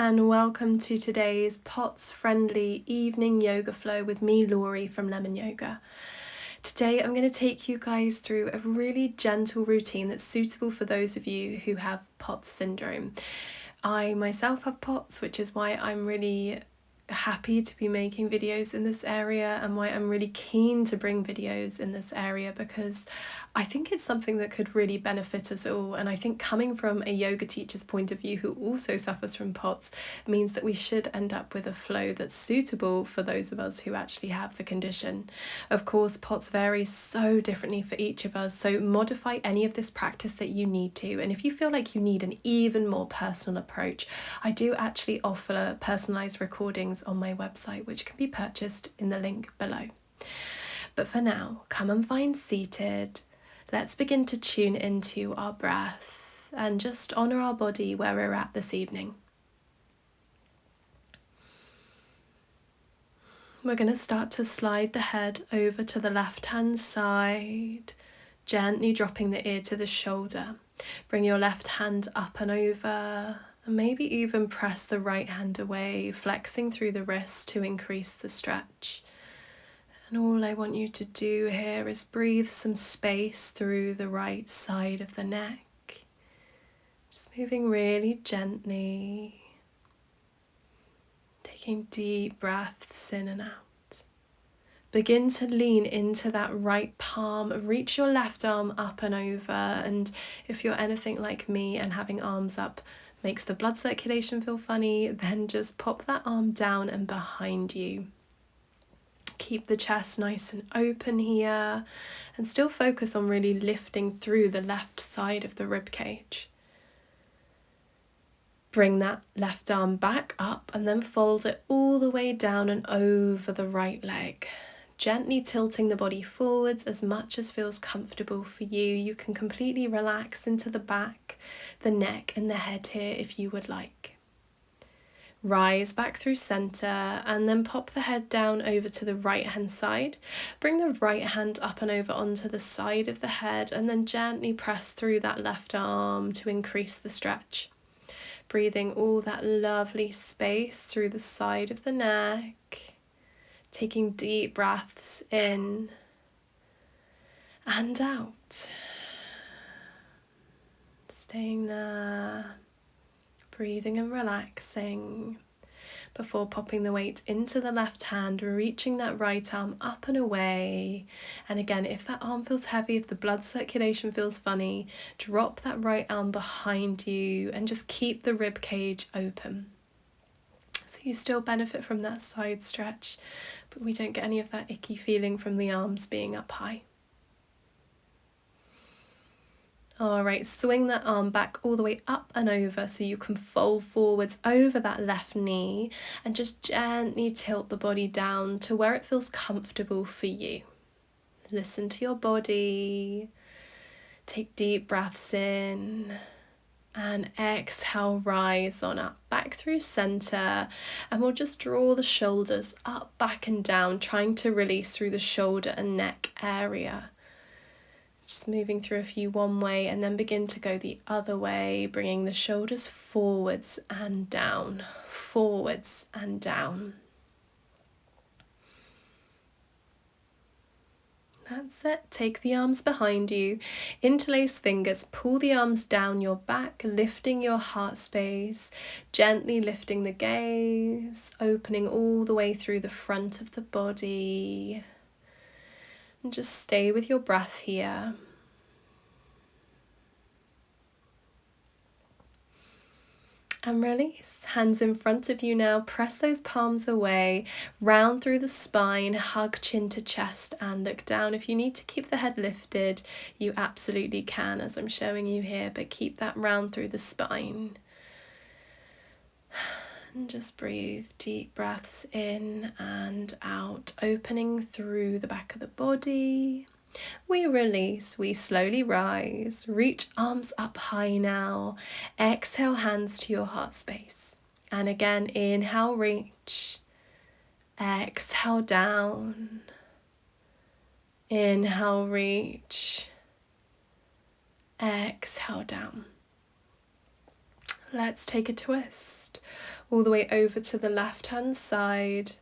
and welcome to today's POTS-friendly evening yoga flow with me, Laurie from Lemon Yoga. Today I'm going to take you guys through a really gentle routine that's suitable for those of you who have POTS syndrome. I myself have POTS, which is why I'm really happy to be making videos in this area and why I'm really keen to bring videos in this area, because I think it's something that could really benefit us all. And I think coming from a yoga teacher's point of view who also suffers from POTS means that we should end up with a flow that's suitable for those of us who actually have the condition. Of course, POTS varies so differently for each of us, so modify any of this practice that you need to. And if you feel like you need an even more personal approach, I do actually offer personalised recordings on my website, which can be purchased in the link below. But for now, come and find seated. Let's begin to tune into our breath and just honour our body where we're at this evening. We're going to start to slide the head over to the left-hand side, gently dropping the ear to the shoulder. Bring your left hand up and over, and maybe even press the right hand away, flexing through the wrist to increase the stretch. And all I want you to do here is breathe some space through the right side of the neck. Just moving really gently, taking deep breaths in and out. Begin to lean into that right palm, reach your left arm up and over, and if you're anything like me and having arms up makes the blood circulation feel funny, then just pop that arm down and behind you. Keep the chest nice and open here and still focus on really lifting through the left side of the rib cage. Bring that left arm back up and then fold it all the way down and over the right leg. Gently tilting the body forwards as much as feels comfortable for you. You can completely relax into the back, the neck and the head here if you would like. Rise back through center and then pop the head down over to the right hand side. Bring the right hand up and over onto the side of the head and then gently press through that left arm to increase the stretch. Breathing all that lovely space through the side of the neck. Taking deep breaths in and out. Staying there. Breathing and relaxing before popping the weight into the left hand, reaching that right arm up and away. And again, if that arm feels heavy, if the blood circulation feels funny, drop that right arm behind you and just keep the rib cage open. So you still benefit from that side stretch, but we don't get any of that icky feeling from the arms being up high. Alright, swing that arm back all the way up and over so you can fold forwards over that left knee and just gently tilt the body down to where it feels comfortable for you. Listen to your body. Take deep breaths in and exhale, rise on up, back through center, and we'll just draw the shoulders up, back and down, trying to release through the shoulder and neck area. Just moving through a few one way and then begin to go the other way, bringing the shoulders forwards and down, forwards and down. That's it. Take the arms behind you, interlace fingers, pull the arms down your back, lifting your heart space, gently lifting the gaze, opening all the way through the front of the body. And just stay with your breath here. And release. Hands in front of you now. Press those palms away. Round through the spine. Hug chin to chest and look down. If you need to keep the head lifted, you absolutely can, as I'm showing you here. But keep that round through the spine. And just breathe deep breaths in and out, opening through the back of the body. We release, we slowly rise, reach arms up high now. Exhale, hands to your heart space. And again, inhale, reach. Exhale, down. Inhale, reach. Exhale, down. Let's take a twist. all the way over to the left hand side.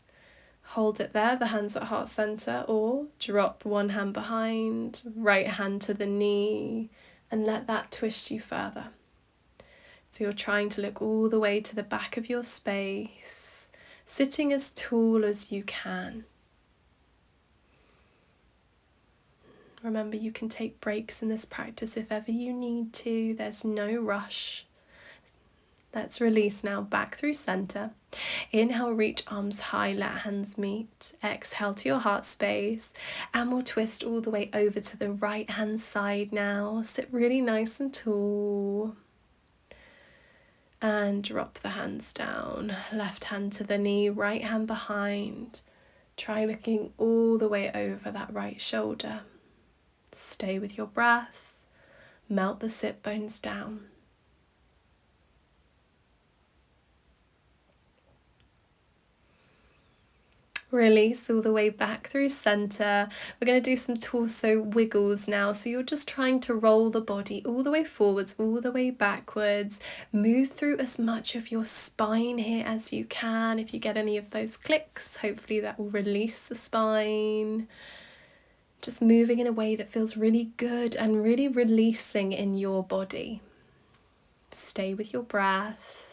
Hold it there, the hands at heart center, or drop one hand behind, right hand to the knee, and let that twist you further. So you're trying to look all the way to the back of your space, sitting as tall as you can. Remember, you can take breaks in this practice if ever you need to. There's no rush. Let's release now, back through center. Inhale, reach arms high, let hands meet. Exhale to your heart space, and we'll twist all the way over to the right hand side now. Sit really nice and tall. And drop the hands down. Left hand to the knee, right hand behind. Try looking all the way over that right shoulder. Stay with your breath. Melt the sit bones down. Release all the way back through center. We're going to do some torso wiggles now. So you're just trying to roll the body all the way forwards, all the way backwards. Move through as much of your spine here as you can. If you get any of those clicks, hopefully that will release the spine. Just moving in a way that feels really good and really releasing in your body. Stay with your breath.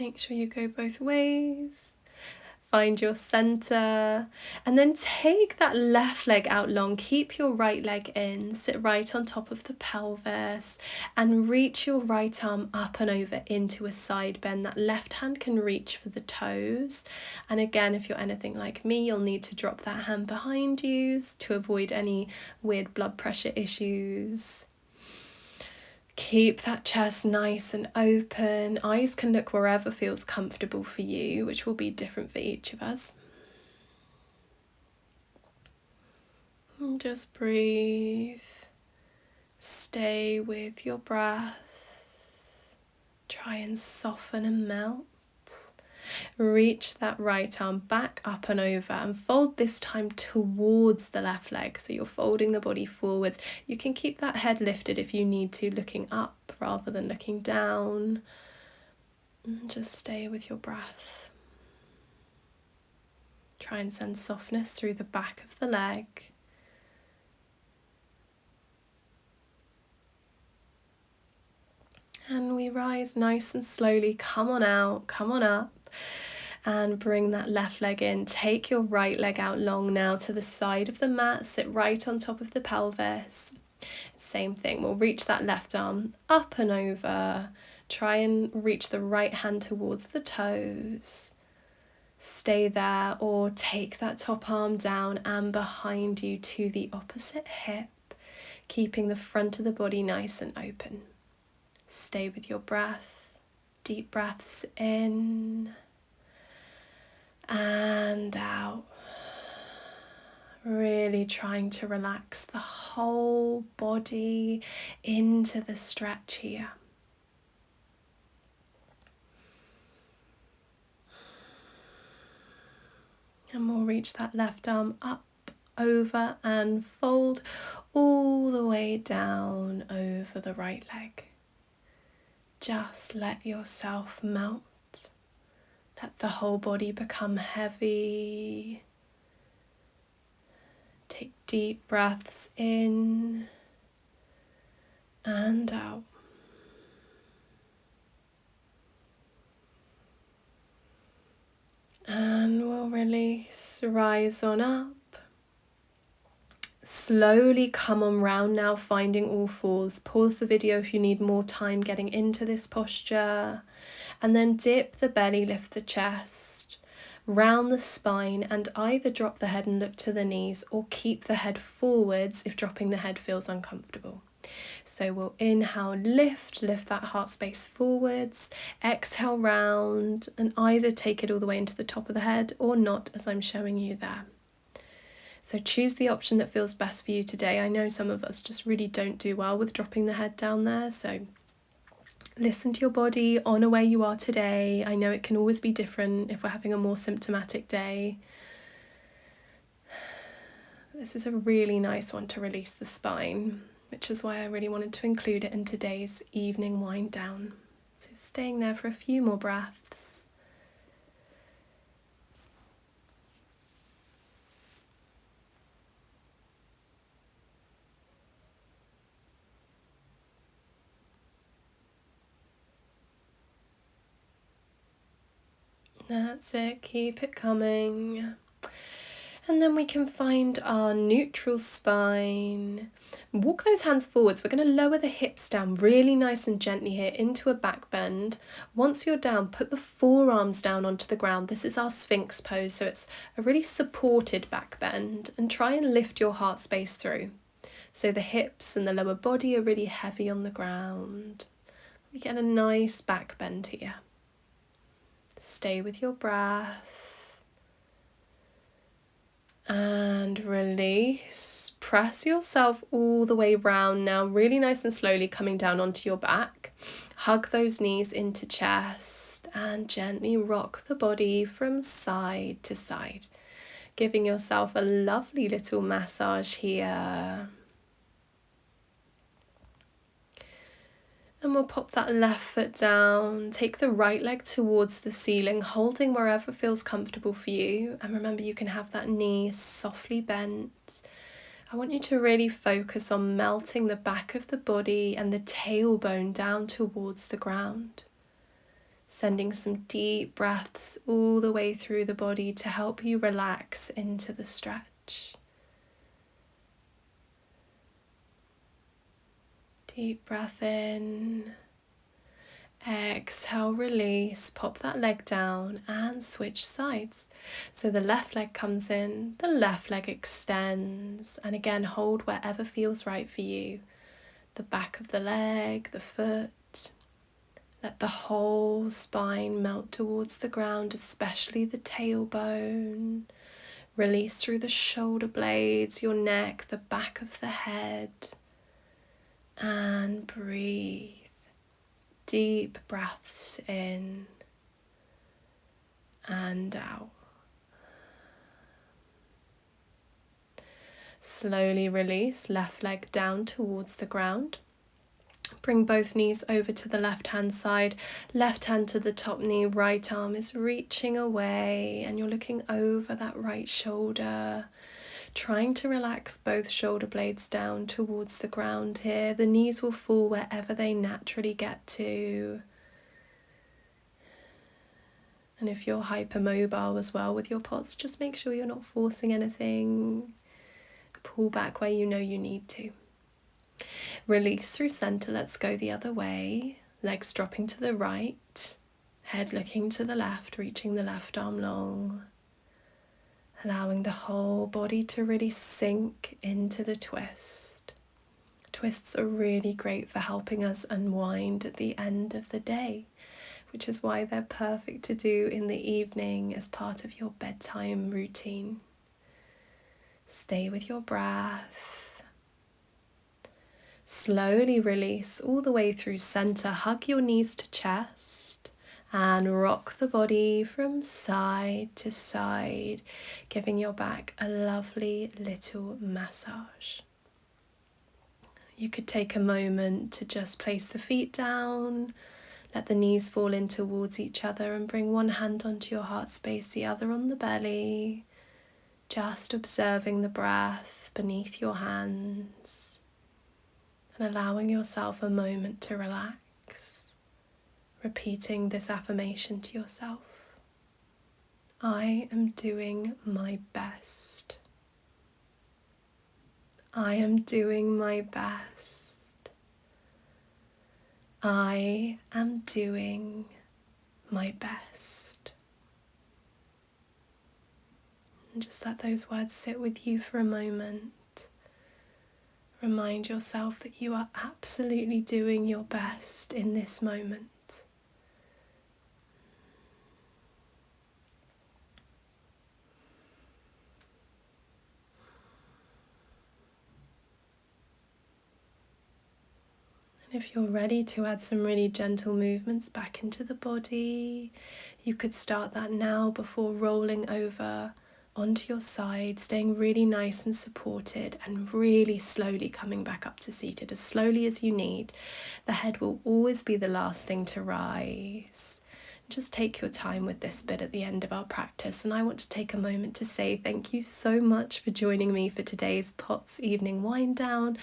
Make sure you go both ways. Find your center. And then take that left leg out long. Keep your right leg in. Sit right on top of the pelvis. And reach your right arm up and over into a side bend. That left hand can reach for the toes. And again, if you're anything like me, you'll need to drop that hand behind you to avoid any weird blood pressure issues. Keep that chest nice and open. Eyes can look wherever feels comfortable for you, which will be different for each of us. And just breathe. Stay with your breath. Try and soften and melt. Reach that right arm back up and over and fold this time towards the left leg. So you're folding the body forwards. You can keep that head lifted if you need to, looking up rather than looking down. And just stay with your breath. Try and send softness through the back of the leg. And we rise nice and slowly. Come on out, come on up. And bring that left leg in. Take your right leg out long now to the side of the mat. Sit right on top of the pelvis. Same thing. We'll reach that left arm up and over. Try and reach the right hand towards the toes. Stay there, or take that top arm down and behind you to the opposite hip, keeping the front of the body nice and open. Stay with your breath. Deep breaths in and out. Really trying to relax the whole body into the stretch here. And we'll reach that left arm up, over and fold all the way down over the right leg. Just let yourself melt. Let the whole body become heavy. Take deep breaths in and out. And we'll release, rise on up. Slowly come on round now, finding all fours. Pause the video if you need more time getting into this posture. And then dip the belly, lift the chest, round the spine, and either drop the head and look to the knees or keep the head forwards if dropping the head feels uncomfortable. So we'll inhale, lift that heart space forwards, exhale round, and either take it all the way into the top of the head or not, as I'm showing you there. So choose the option that feels best for you today. I know some of us just really don't do well with dropping the head down there, so listen to your body, honour where you are today. I know it can always be different if we're having a more symptomatic day. This is a really nice one to release the spine. which is why I really wanted to include it in today's evening wind down. So staying there for a few more breaths. That's it, keep it coming. And then we can find our neutral spine. Walk those hands forwards. We're going to lower the hips down really nice and gently here into a back bend. Once you're down, put the forearms down onto the ground. This is our Sphinx pose, so it's a really supported back bend. And try and lift your heart space through. So the hips and the lower body are really heavy on the ground. We get a nice back bend here. Stay with your breath. And release. Press yourself all the way round now, really nice and slowly coming down onto your back. Hug those knees into chest and gently rock the body from side to side, giving yourself a lovely little massage here. And we'll pop that left foot down, take the right leg towards the ceiling, holding wherever feels comfortable for you. And remember, you can have that knee softly bent. I want you to really focus on melting the back of the body and the tailbone down towards the ground. Sending some deep breaths all the way through the body to help you relax into the stretch. Deep breath in, exhale, release, pop that leg down and switch sides. So the left leg comes in, the left leg extends, and again hold wherever feels right for you. The back of the leg, the foot. Let the whole spine melt towards the ground, especially the tailbone. Release through the shoulder blades, your neck, the back of the head. And breathe. Deep breaths in and out. Slowly release, left leg down towards the ground. Bring both knees over to the left hand side, left hand to the top knee, right arm is reaching away and you're looking over that right shoulder. Trying to relax both shoulder blades down towards the ground here. The knees will fall wherever they naturally get to. And if you're hypermobile as well with your pots, just make sure you're not forcing anything. Pull back where you know you need to. Release through center, let's go the other way. Legs dropping to the right, head looking to the left, reaching the left arm long. Allowing the whole body to really sink into the twist. Twists are really great for helping us unwind at the end of the day, which is why they're perfect to do in the evening as part of your bedtime routine. Stay with your breath. Slowly release all the way through center. Hug your knees to chest. And rock the body from side to side, giving your back a lovely little massage. You could take a moment to just place the feet down, let the knees fall in towards each other and bring one hand onto your heart space, the other on the belly, just observing the breath beneath your hands and allowing yourself a moment to relax. Repeating this affirmation to yourself. I am doing my best. I am doing my best. I am doing my best. And just let those words sit with you for a moment. Remind yourself that you are absolutely doing your best in this moment. If you're ready to add some really gentle movements back into the body, you could start that now before rolling over onto your side, staying really nice and supported, and really slowly coming back up to seated, as slowly as you need. The head will always be the last thing to rise. Just take your time with this bit at the end of our practice, and I want to take a moment to say thank you so much for joining me for today's POTS evening wind down.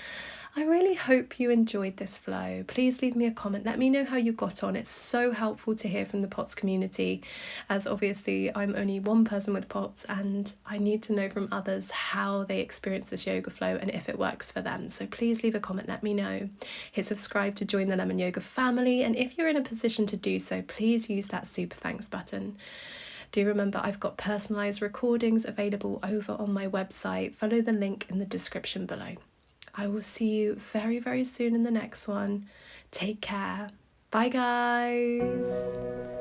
I really hope you enjoyed this flow. Please leave me a comment. Let me know how you got on. It's so helpful to hear from the POTS community, as obviously I'm only one person with POTS and I need to know from others how they experience this yoga flow and if it works for them. So please leave a comment, let me know. Hit subscribe to join the Lemon Yoga family, and if you're in a position to do so, please use that super thanks button. Do remember I've got personalised recordings available over on my website. Follow the link in the description below. I will see you very, very soon in the next one. Take care. Bye, guys.